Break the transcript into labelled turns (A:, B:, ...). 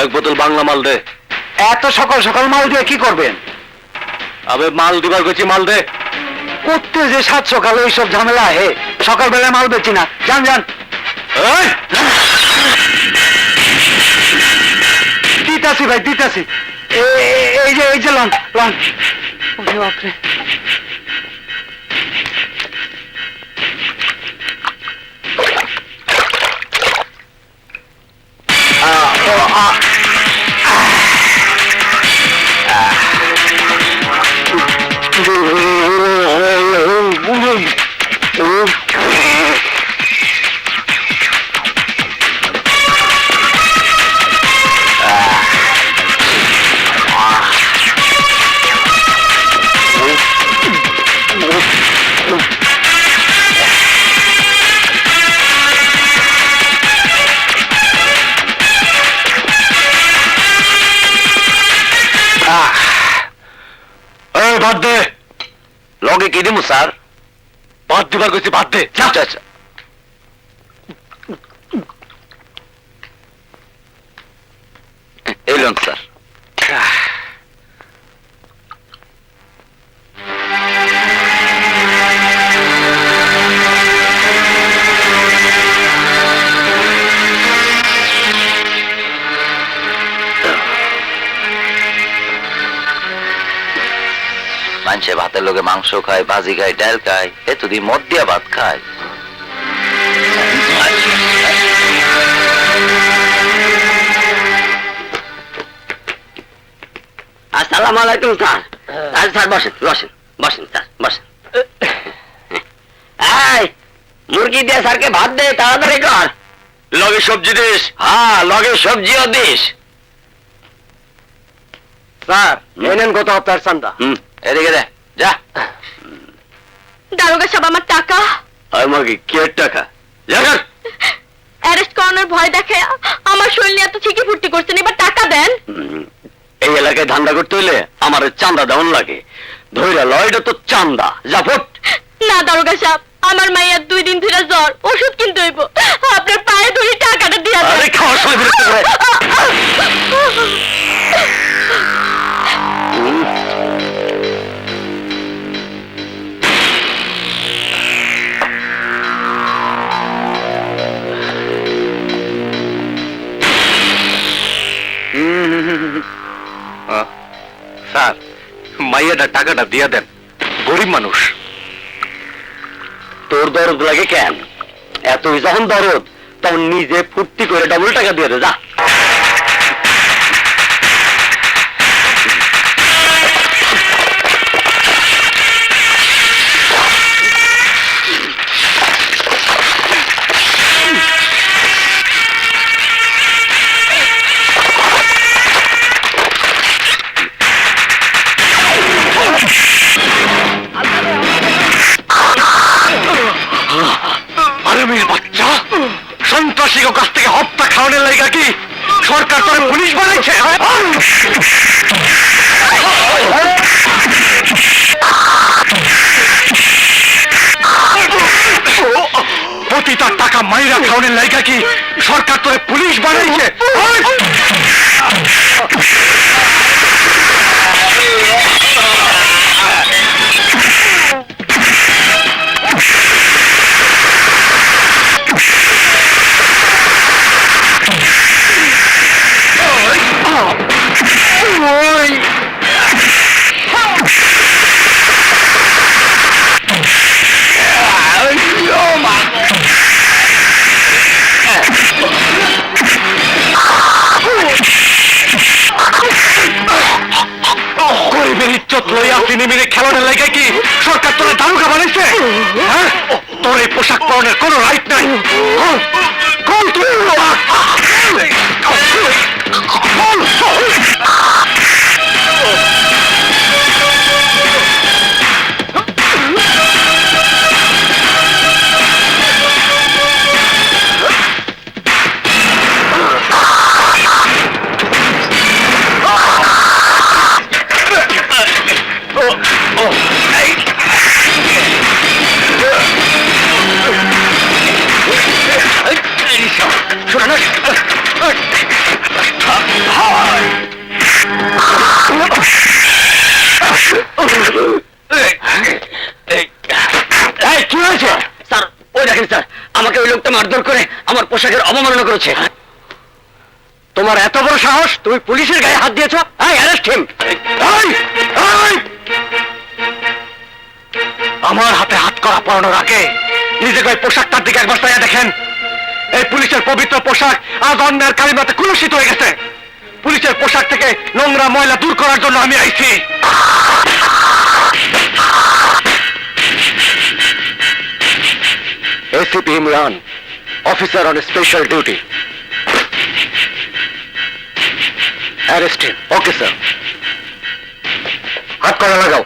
A: এক বোতল বাংলা মাল দে।
B: এত সকাল সকাল মাল দিয়ে কি করবেন?
A: আবে মাল দিবার গেছি, মাল দে।
B: করতে যে 7 সকালে এইসব ঝামেলা হে, সকালবেলায় মাল বেচি না। যান যান। দিতাছি ভাই, দিতাছি। এই যে লন লন। ওরে বাপরে।
A: বাদ দে।
B: লগে কি দিমু স্যার?
A: বাদ দিবার গেছি, বাদ দে।
B: আচ্ছা আচ্ছা। এলেন স্যার। মানুষে ভাতের লোকে মাংস খায়, ভাজি খায়, ডাল খায়, এতদিন মদ দিয়া ভাত খায়। আসসালামু আলাইকুম স্যার। স্যার বসেন বসেন বসেন স্যার বসেন। এই মুরগি দিয়ে স্যারকে ভাত দে, তাড়াতাড়ি কর।
A: লগে সবজি দিস।
B: হ্যাঁ, লগে সবজিও দিস।
A: স্যার এনেন কত আপনার চান্দা?
B: এদিকে দে, যা।
C: দারোগা সাহেব, আমার টাকা।
B: মুরগি কি টাকা?
C: অ্যারেস্ট করানোর ভয় দেখে আমার শরীরে এত ছিকি ফুর্তি করছেন, এবার টাকা দেন।
B: এই এলাকায় ধান্দা করতে হইলে আমার চান্দা দেওয়ান লাগে। ধৈরা লয়টা তো চান্দা, যা ফুট।
C: না দারোগা সাহেব, আমার মাইয়ার 2 দিন ধরে জ্বর, ওষুধ কিনতে হইব। আপনার পায়ে ধরে টাকাটা দিয়ে দেন।
B: আরে খাওয়ার সময় বিরক্ত করে।
A: স্যার মাইয়াটা টাকাটা দিয়া দেন, গরিব মানুষ।
B: তোর দরদ লাগে কেন? এত যখন দরদ, তখন নিজে ফুর্তি করে ডবল টাকা দিয়ে দে, যা।
A: আরে বাচ্চা, সন্ত্রাসীর কাছ থেকে হত্যা খাওয়ানোর লাইগা কি সরকার তোরে পুলিশ বানাইছে? প্রতিটা টাকা মাইরা খাওয়ানোর লাইগা কি সরকার তোরে পুলিশ বানাইছে? খেলানোর লাগে কি সরকার তোরা দারোগা বানাইছে? হ্যাঁ, তোর এই পোশাক পরনের কোনো রাইট নাই। শোনা
B: পোশাকের অবমাননা করেছে।
A: তোমার এত বড় সাহস, তুমি পুলিশের গায়ে হাত দিয়েছ?
B: Arrest him.
A: আমার হাতে হাত করা পরানোর আগে নিজেকে ওই পোশাকটার দিকে একবার তাইয়া দেখেন। এই পুলিশের পবিত্র পোশাক আজ অন্যের কালিমাতে কুলুষিত হয়ে গেছে। পুলিশের পোশাক থেকে নোংরা ময়লা দূর করার জন্য আমি আইছি। ACP Imran, officer on special duty. Arrest him. Okay sir. হাত করা লাগাও।